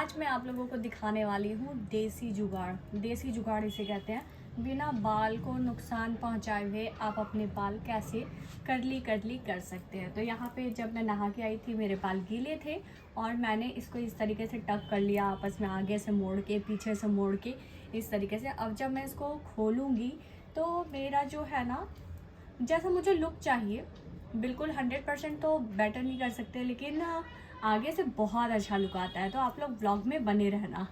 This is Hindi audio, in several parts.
आज मैं आप लोगों को दिखाने वाली हूँ देसी जुगाड़। देसी जुगाड़ इसे कहते हैं। बिना बाल को नुकसान पहुँचाए हुए आप अपने बाल कैसे कर्ली कर्ली कर सकते हैं। तो यहाँ पे जब मैं नहा के आई थी मेरे बाल गीले थे और मैंने इसको इस तरीके से टक कर लिया, आपस में आगे से मोड़ के पीछे से मोड़ के इस तरीके से। अब जब मैं इसको खोलूँगी तो मेरा जो है ना, जैसा मुझे लुक चाहिए, बिल्कुल 100% तो बेटर नहीं कर सकते, लेकिन आगे से बहुत अच्छा लुक आता है। तो आप लोग ब्लॉग में बने रहना।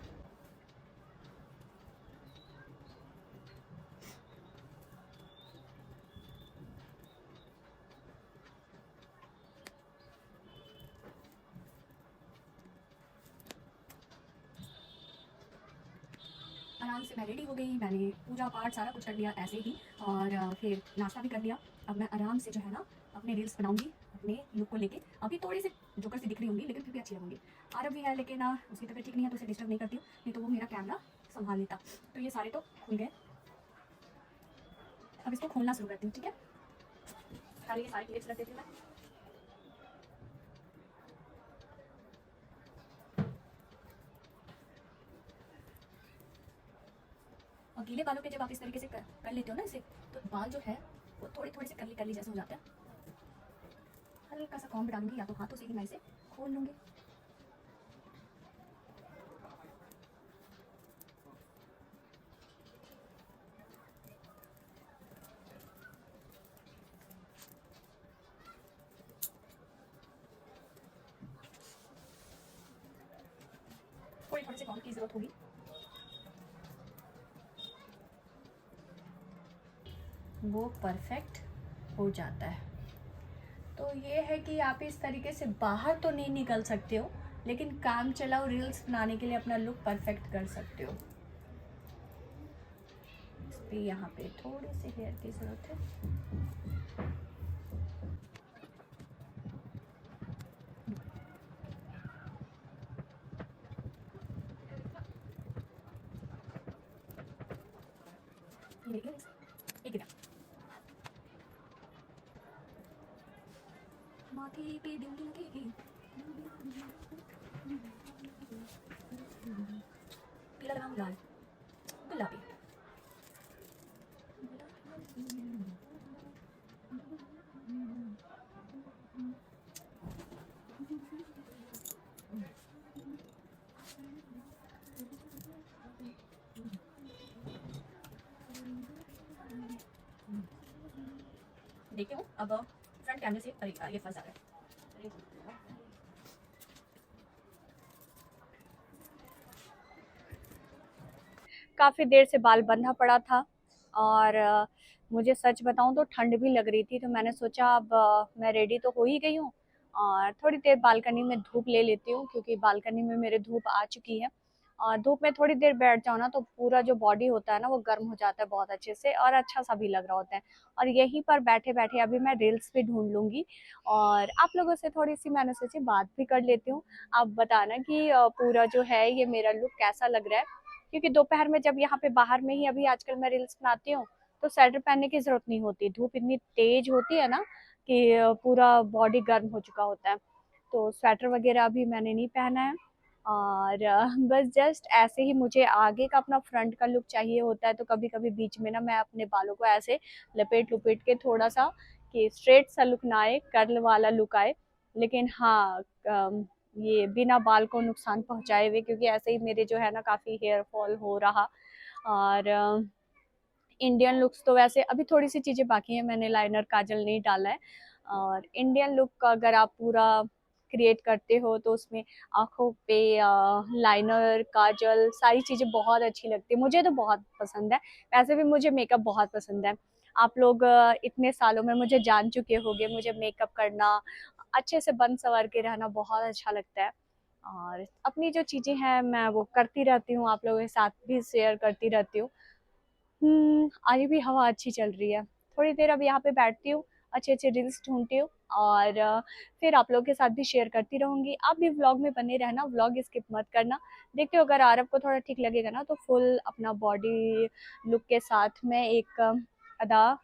आराम से मैं रेडी हो गई, मैंने पूजा पाठ सारा कुछ कर लिया ऐसे ही, और फिर नाश्ता भी कर लिया। अब मैं आराम से जो है ना अपने रील्स बनाऊंगी अपने लुक को लेके। अभी थोड़ी सी जोकर सी दिख रही होंगी लेकिन फिर भी अच्छी लगूंगी। आरब भी है लेकिन उसकी तबीयत ठीक नहीं है तो उसे डिस्टर्ब नहीं करती हूँ, नहीं तो वो मेरा कैमरा संभाल लेता। तो ये सारे तो खुल गए, अब इसको खोलना शुरू करती हूँ। ठीक है, पहले ये सारे क्लिप्स रख देती हूँ मैं। और गीले बालों के जब आप इस तरीके से कर लेते हो ना इसे, तो बाल जो है वो थोड़े थोड़े से करली करली जैसे हो जाता है। हल्का सा कॉम्ब डालूंगी या तो हाथों से ही मैं इसे खोल लूंगी। थोड़ी थोड़ी से कॉम्ब की जरूरत होगी। वो परफेक्ट हो जाता है। तो ये है कि आप इस तरीके से बाहर तो नहीं निकल सकते हो, लेकिन काम चलाओ रील्स बनाने के लिए अपना लुक परफेक्ट कर सकते हो। इस पे यहाँ पे थोड़ी सी हेयर की जरूरत है। ये देखिए, एक मिनट। माथे पे दिन लगेगी, पीला लगाऊं लाल गुलाबी। देखते हो अब फ्रंट कैमरे से, अरे ये फंस जा रहा है। काफ़ी देर से बाल बंधा पड़ा था और मुझे सच बताऊं तो ठंड भी लग रही थी, तो मैंने सोचा अब मैं रेडी तो हो ही गई हूँ और थोड़ी देर बालकनी में धूप ले लेती हूँ, क्योंकि बालकनी में मेरे धूप आ चुकी है। और धूप में थोड़ी देर बैठ जाओ ना तो पूरा जो बॉडी होता है ना वो गर्म हो जाता है बहुत अच्छे से, और अच्छा सा भी लग रहा होता है। और यहीं पर बैठे बैठे अभी मैं रील्स भी ढूंढ लूंगी और आप लोगों से थोड़ी सी मैंने सोची बात भी कर लेती हूँ। आप बताना कि पूरा जो है ये मेरा लुक कैसा लग रहा है, क्योंकि दोपहर में जब यहाँ पे बाहर में ही अभी आजकल मैं रील्स बनाती हूँ तो स्वेटर पहनने की जरूरत नहीं होती। धूप इतनी तेज होती है ना कि पूरा बॉडी गर्म हो चुका होता है, तो स्वेटर वगैरह अभी मैंने नहीं पहना है। और बस जस्ट ऐसे ही मुझे आगे का अपना फ्रंट का लुक चाहिए होता है, तो कभी कभी बीच में ना मैं अपने बालों को ऐसे लपेट लुपेट के थोड़ा सा कि स्ट्रेट सा लुक ना आए, कर्ल वाला लुक आए। लेकिन हाँ, ये बिना बाल को नुकसान पहुंचाए हुए, क्योंकि ऐसे ही मेरे जो है ना काफ़ी हेयर फॉल हो रहा। और इंडियन लुक्स तो वैसे अभी थोड़ी सी चीज़ें बाकी हैं, मैंने लाइनर काजल नहीं डाला है। और इंडियन लुक का अगर आप पूरा क्रिएट करते हो तो उसमें आँखों पे लाइनर काजल सारी चीज़ें बहुत अच्छी लगती है, मुझे तो बहुत पसंद है। वैसे भी मुझे मेकअप बहुत पसंद है। आप लोग इतने सालों में मुझे जान चुके होंगे, मुझे मेकअप करना, अच्छे से बन संवर के रहना बहुत अच्छा लगता है। और अपनी जो चीज़ें हैं मैं वो करती रहती हूँ, आप लोगों के साथ भी शेयर करती रहती हूँ। आज भी हवा अच्छी चल रही है, थोड़ी देर अब यहाँ पे बैठती हूँ, अच्छे अच्छे रील्स ढूंढती हूँ और फिर आप लोगों के साथ भी शेयर करती रहूंगी। आप भी व्लॉग में बने रहना, व्लॉग स्किप मत करना। देखते हो अगर आरब को थोड़ा ठीक लगेगा ना तो फुल अपना बॉडी लुक के साथ में एक अदा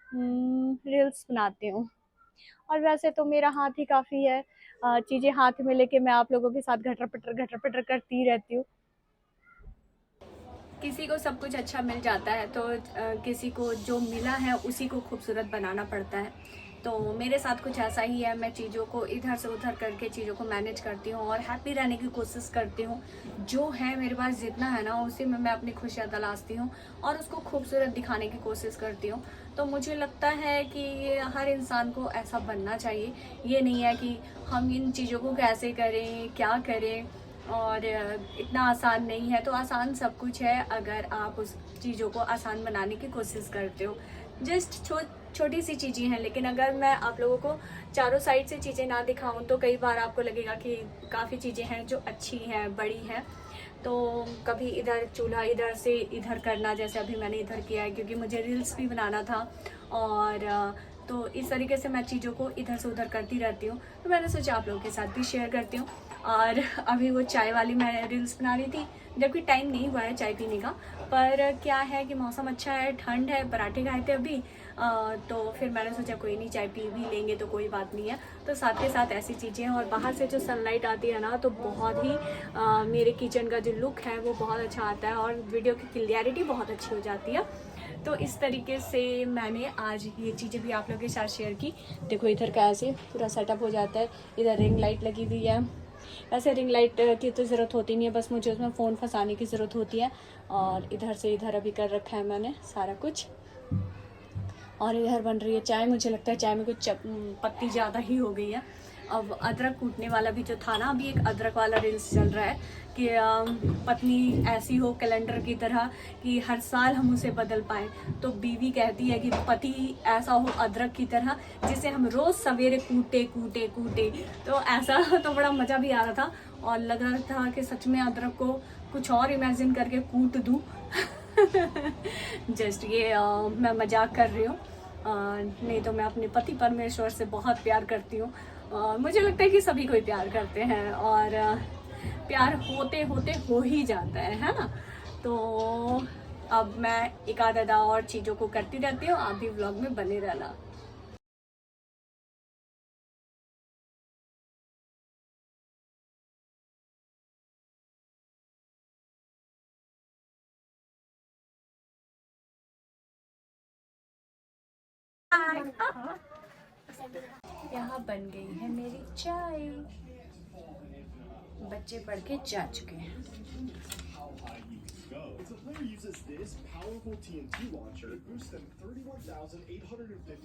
रील्स बनाती हूँ। और वैसे तो मेरा हाथ ही काफ़ी है, चीज़ें हाथ में लेके मैं आप लोगों के साथ घटर पटर करती रहती हूँ। किसी को सब कुछ अच्छा मिल जाता है तो किसी को जो मिला है उसी को खूबसूरत बनाना पड़ता है। तो मेरे साथ कुछ ऐसा ही है, मैं चीज़ों को इधर से उधर करके चीज़ों को मैनेज करती हूँ और हैप्पी रहने की कोशिश करती हूँ। जो है मेरे पास जितना है ना, उसी में मैं अपनी खुशियाँ तलाशती हूँ और उसको खूबसूरत दिखाने की कोशिश करती हूँ। तो मुझे लगता है कि हर इंसान को ऐसा बनना चाहिए। ये नहीं है कि हम इन चीज़ों को कैसे करें, क्या करें, और इतना आसान नहीं है। तो आसान सब कुछ है अगर आप उस चीज़ों को आसान बनाने की कोशिश करते हो। जस्ट छोटी सी चीज़ें हैं, लेकिन अगर मैं आप लोगों को चारों साइड से चीज़ें ना दिखाऊं तो कई बार आपको लगेगा कि काफ़ी चीज़ें हैं जो अच्छी हैं, बड़ी हैं। तो कभी इधर चूल्हा इधर से इधर करना, जैसे अभी मैंने इधर किया है क्योंकि मुझे रील्स भी बनाना था। और तो इस तरीके से मैं चीज़ों को इधर से उधर करती रहती हूँ। तो मैंने सोचा आप लोगों के साथ भी शेयर करती हूँ। और अभी वो चाय वाली मैं रील्स बना रही थी, जबकि टाइम नहीं हुआ है चाय पीने का। पर क्या है कि मौसम अच्छा है, ठंड है, पराठे खाए थे अभी। तो फिर मैंने सोचा कोई नहीं, चाय पी भी लेंगे तो कोई बात नहीं है। तो साथ के साथ ऐसी चीज़ें हैं, और बाहर से जो सनलाइट आती है ना, तो बहुत ही मेरे किचन का जो लुक है वो बहुत अच्छा आता है और वीडियो की क्लियरिटी बहुत अच्छी हो जाती है। तो इस तरीके से मैंने आज ये चीज़ें भी आप लोगों के साथ शेयर की। देखो इधर का ऐसे पूरा सेटअप हो जाता है, इधर रिंग लाइट लगी हुई है। वैसे रिंग लाइट की तो ज़रूरत होती नहीं है, बस मुझे उसमें फ़ोन फंसाने की ज़रूरत होती है। और इधर से इधर अभी कर रखा है मैंने सारा कुछ। और इधर बन रही है चाय। मुझे लगता है चाय में कुछ पत्ती ज़्यादा ही हो गई है। अब अदरक कूटने वाला भी जो था ना, अभी एक अदरक वाला रील्स चल रहा है कि पत्नी ऐसी हो कैलेंडर की तरह कि हर साल हम उसे बदल पाएँ। तो बीवी कहती है कि पति ऐसा हो अदरक की तरह जिसे हम रोज़ सवेरे कूटे कूटे कूटे। तो ऐसा तो बड़ा मज़ा भी आ रहा था और लग रहा था कि सच में अदरक को कुछ और इमेजिन करके कूट दूँ। जस्ट ये मैं मजाक कर रही हूँ। नहीं तो मैं अपने पति परमेश्वर से बहुत प्यार करती हूँ। मुझे लगता है कि सभी कोई प्यार करते हैं और प्यार होते होते हो ही जाता है ना। तो अब मैं एक आधा और चीज़ों को करती रहती हूँ, आप भी व्लॉग में बने रहना। यहाँ बन गई है मेरी चाय, बच्चे पढ़ के जा चुके हैं। If the player uses this powerful TNT launcher, it boosts them 31,850